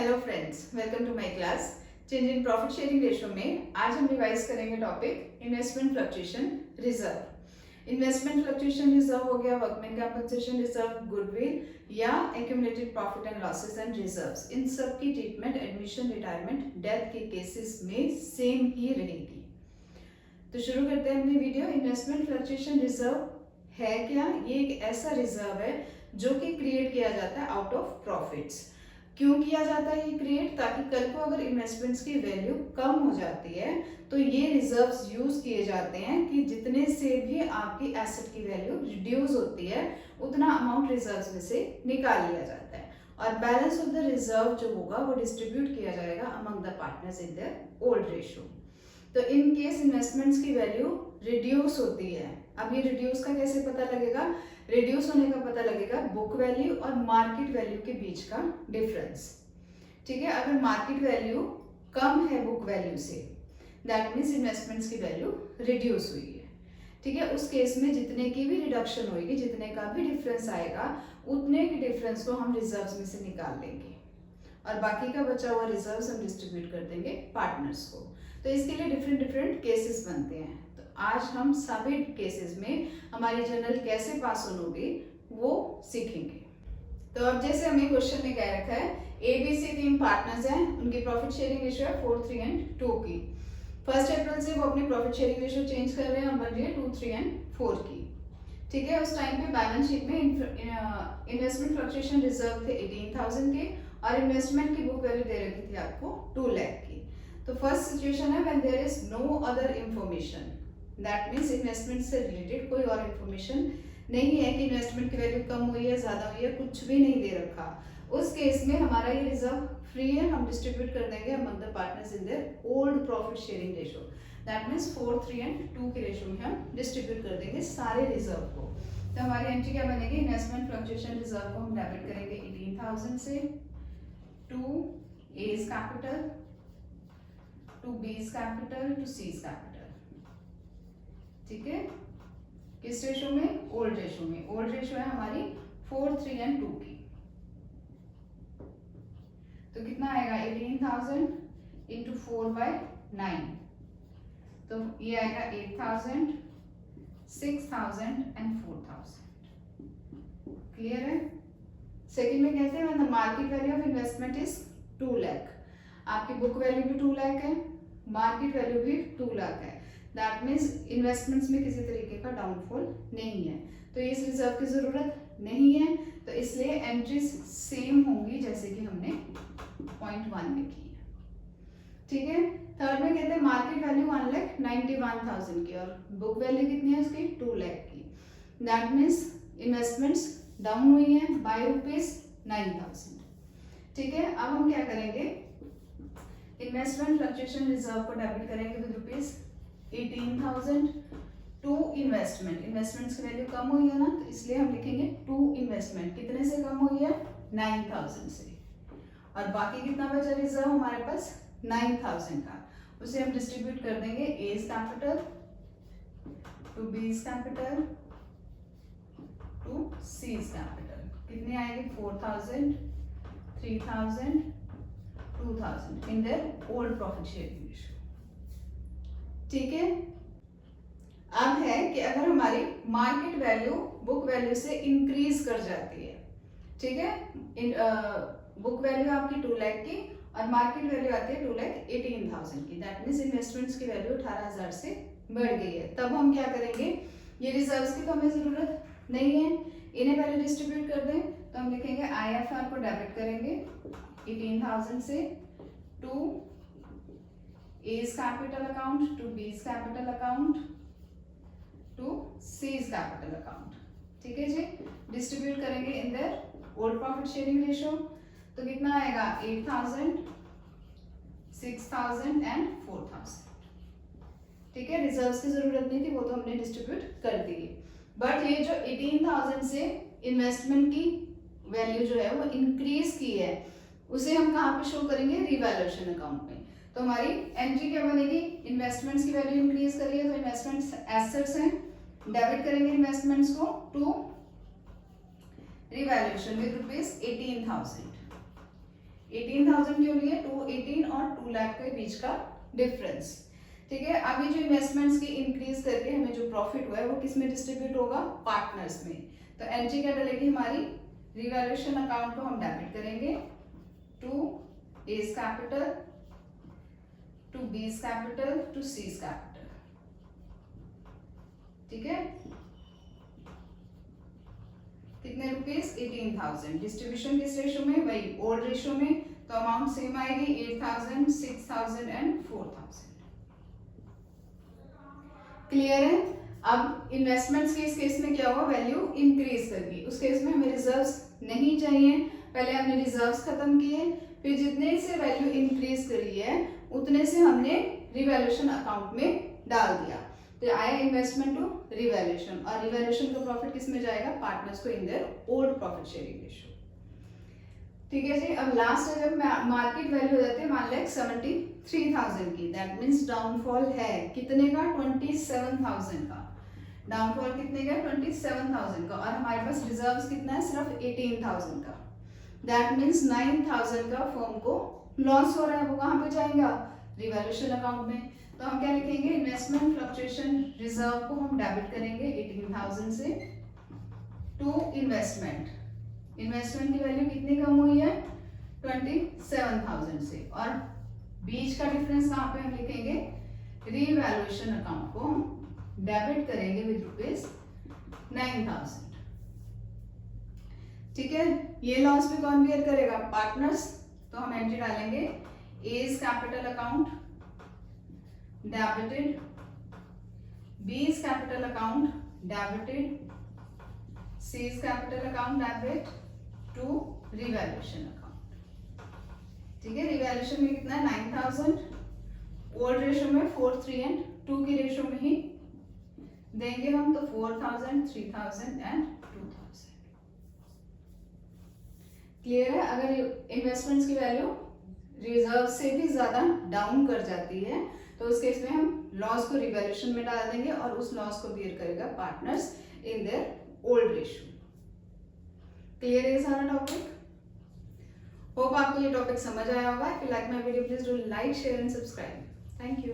Hello friends, welcome to my class. Change in profit sharing ratio में आज हम revise करेंगे topic investment fluctuation reserve. Investment fluctuation reserve हो गया, workman compensation reserve, goodwill या accumulated profit and losses and reserves. इन सब की ट्रीटमेंट एडमिशन, रिटायरमेंट, डेथ के केसेस में सेम ही रहेगी। तो शुरू करते हैं अपनी वीडियो। इन्वेस्टमेंट फ्लक्चुएशन रिजर्व है क्या? ये एक ऐसा रिजर्व है जो कि क्रिएट किया जाता है आउट ऑफ प्रॉफिट्स। क्यों किया जाता है ये क्रिएट? ताकि कल को अगर इन्वेस्टमेंट्स की वैल्यू कम हो जाती है तो ये रिजर्व्स यूज किए जाते हैं कि जितने से भी आपकी एसेट की वैल्यू रिड्यूस होती है उतना अमाउंट रिजर्व्स में से निकाल लिया जाता है और बैलेंस ऑफ द रिजर्व जो होगा वो डिस्ट्रीब्यूट किया जाएगा among the partners in their old ratio. तो इन केस इन्वेस्टमेंट्स की वैल्यू रिड्यूस होती है। अब ये रिड्यूस का कैसे पता लगेगा? रिड्यूस होने का पता लगेगा बुक वैल्यू और मार्केट वैल्यू के बीच का डिफरेंस। ठीक है, अगर मार्केट वैल्यू कम है बुक वैल्यू से, दैट मीन्स इन्वेस्टमेंट्स की वैल्यू रिड्यूस हुई है। ठीक है, उस केस में जितने की भी रिडक्शन होगी, जितने का भी डिफरेंस आएगा, उतने के डिफरेंस को हम रिजर्व्स में से निकाल लेंगे और बाकी का बचा हुआ रिजर्व्स हम डिस्ट्रीब्यूट कर देंगे पार्टनर्स को। तो इसके लिए डिफरेंट डिफरेंट केसेस बनते हैं। तो आज हम सभी केसेस में हमारी जर्नल कैसे पास ऑन होगी वो सीखेंगे। तो अब जैसे हमें क्वेश्चन में कह रखा है ABC 3 पार्टनर्स हैं, उनकी प्रॉफिट शेयरिंग रेशियो है 4, 3 एंड 2 की। 1 अप्रैल से वो अपनी प्रॉफिट शेयरिंग रेशियो चेंज कर रहे हैं और बन रही है 2, 3 एंड 4 की। ठीक है, उस टाइम पे बैलेंस शीट में इन्वेस्टमेंट फ्लक्चुएशन रिजर्व थे 18,000 के और इन्वेस्टमेंट की बुक वैल्यू दे रखी थी आपको 2 लाख की। तो फर्स्ट सिचुएशन है when there is no other information, that means investment से रिलेटेड कोई और इंफॉर्मेशन नहीं है कि इन्वेस्टमेंट की वैल्यू कम हुई है, ज्यादा हुई है, कुछ भी नहीं दे रखा। उस केस में हमारा ये रिजर्व फ्री है, हम डिस्ट्रीब्यूट कर देंगे among the partners in their old profit sharing ratio. That means 4, 3 and 2 के रेशियो में हम डिस्ट्रीब्यूट कर देंगे सारे रिजर्व को। तो हमारी एंट्री क्या बनेगी? इन्वेस्टमेंट फ्लक्चुएशन रिजर्व को हम डेबिट करेंगे 18,000 से to A's capital, to B's capital, to C's capital. ठीक है, किस रेशियो में? ओल्ड रेशियो में। ओल्ड रेशियो है हमारी 4, 3 एंड 2 की। तो कितना आएगा? 18,000 इंटू 4/9, तो ये आएगा 8,000, 6,000 एंड 4,000। क्लियर है? सेकेंड में कहते हैं when the market value of investment is 2 lakh. आपकी बुक वैल्यू भी 2 लाख है, मार्केट वैल्यू भी 2 लाख है। दैट मीन्स इन्वेस्टमेंट्स में किसी तरीके का डाउनफॉल नहीं है, तो इस रिजर्व की जरूरत नहीं है। तो इसलिए एंट्रीज सेम होंगी जैसे कि हमने पॉइंट 1 में की है। ठीक है, थर्ड में कहते हैं मार्केट वैल्यू 1,91,000 की और बुक वैल्यू कितनी है उसकी? 2 लाख की। दैट मीन्स इन्वेस्टमेंट्स डाउन हुई है बाय ₹9,000। ठीक है, अब हम क्या करेंगे? इन्वेस्टमेंट फ्लक्चुएशन रिजर्व को डेबिट करेंगे विद ₹18,000 टू इन्वेस्टमेंट। इन्वेस्टमेंट्स की वैल्यू कम हुई है ना, तो इसलिए हम लिखेंगे टू इन्वेस्टमेंट। कितने से कम हुई है? 9,000 से। और बाकी कितना बचा रिजर्व हमारे पास? 9,000 का। उसे हम डिस्ट्रीब्यूट कर देंगे A's capital, to B's capital, to C's capital. कितने आएंगे? 4,000, 3,000, 2,000 in their old profit sharing ratio. ठीक है, अब है कि अगर हमारी मार्केट वैल्यू बुक वैल्यू से इंक्रीज कर जाती है, ठीक है, बुक वैल्यू आपकी 2 लाख की और मार्केट वैल्यू आती है 2,18,000 की। दैट मीन्स इन्वेस्टमेंट्स की वैल्यू 18,000 से बढ़ गई है। तब हम क्या करेंगे? ये रिजर्व्स की तो हमें जरूरत नहीं है, इन्हें पहले डिस्ट्रीब्यूट कर दें। तो हम लिखेंगे IFR को डेबिट करेंगे 18,000 से to A's capital account, to B's capital account, to C's capital account. ठीक है जी, डिस्ट्रीब्यूट करेंगे in their old profit sharing ratio. तो कितना आएगा? 8,000, 6,000 एंड 4,000। ठीक है, रिजर्व्स की जरूरत नहीं थी, वो तो हमने डिस्ट्रीब्यूट कर दी। बट ये जो 18,000 से इन्वेस्टमेंट की वैल्यू जो है वो इंक्रीज की है, उसे हम कहाँ पे शो करेंगे? रिवैल्यूएशन अकाउंट में। तो हमारी एंट्री क्या बनेगी? इन्वेस्टमेंट्स की वैल्यू इंक्रीज करी है तो इन्वेस्टमेंट्स एसेट्स हैं, डेबिट करेंगे इन्वेस्टमेंट्स को टू रिवैल्यूएशन विद ₹18,000। 18,000 क्यों लिए? 218 और 2 लाख के बीच का डिफरेंस। ठीक है, अभी जो इन्वेस्टमेंट्स की इंक्रीज करके हमें जो प्रॉफिट हुआ है वो किस में डिस्ट्रीब्यूट होगा? पार्टनर्स में। तो एंट्री क्या डलेगी हमारी? रिवैल्यूएशन अकाउंट को हम डेबिट करेंगे to A's capital, to B's capital, to c's capital. ठीक है, कितने रुपीस? 18,000। डिस्ट्रीब्यूशन किस रेशो में? वही ओल्ड रेशो में। तो अमाउंट सेम आएगी 8,000, 6,000 एंड 4,000। क्लियर है? अब इन्वेस्टमेंट्स के इस केस में क्या हुआ? वैल्यू इंक्रीज कर गई। उस केस में हमें रिजर्व्स नहीं चाहिए, पहले हमने रिजर्व्स खत्म किए, फिर जितने से वैल्यू इंक्रीज करी है उतने से हमने रिवैल्यूएशन अकाउंट में डाल दिया। तो आया इन्वेस्टमेंट टू रिवैल्यूएशन, और रिवैल्यूएशन का प्रॉफिट किस में जाएगा? पार्टनर्स को इन their old profit sharing ratio. ठीक है जी। अब लास्ट जब मार्केट वैल्यू हो जाती है मान लें 73,000 की, दैट मीन्स डाउनफॉल है कितने का? 27,000 का। डाउनफॉल कितने का? 27,000 का। और हमारे पास रिजर्व्स कितना है? सिर्फ 18,000 का। दैट मीन्स 9,000 का फर्म को लॉस हो रहा है। वो कहाँ पे जाएगा? रिवैल्यूएशन अकाउंट में। तो हम क्या लिखेंगे? इन्वेस्टमेंट फ्लक्चुएशन रिजर्व को हम डेबिट करेंगे 18,000 से टू इन्वेस्टमेंट। इन्वेस्टमेंट की वैल्यू कितनी कम हुई है? 27,000 से। और बीच का डिफरेंस कहाँ पे हम लिखेंगे? रिवैल्यूएशन अकाउंट को हम डेबिट करेंगे विद रुपीज 9,000। ठीक है, ये लॉस भी कौन बियर करेगा? पार्टनर्स। तो हम एंट्री डालेंगे A's capital account debited, B's capital account debited, c's capital account debit to revaluation account. ठीक है, रिवैल्यूएशन में कितना है? 9,000। ओल्ड रेशो में 4, 3 एंड 2 की रेशो में ही देंगे हम, तो 4,000, 3,000 एंड 2,000। क्लियर है? अगर इन्वेस्टमेंट्स की वैल्यू रिजर्व से भी ज्यादा डाउन कर जाती है तो उस केस में हम लॉस को रिवैल्यूएशन में डाल देंगे और उस लॉस को बियर करेगा partners in their old ratio. Clear है सारा टॉपिक? होप आपको ये टॉपिक समझ आया होगा। If you like my video please do like, share and subscribe. Thank you.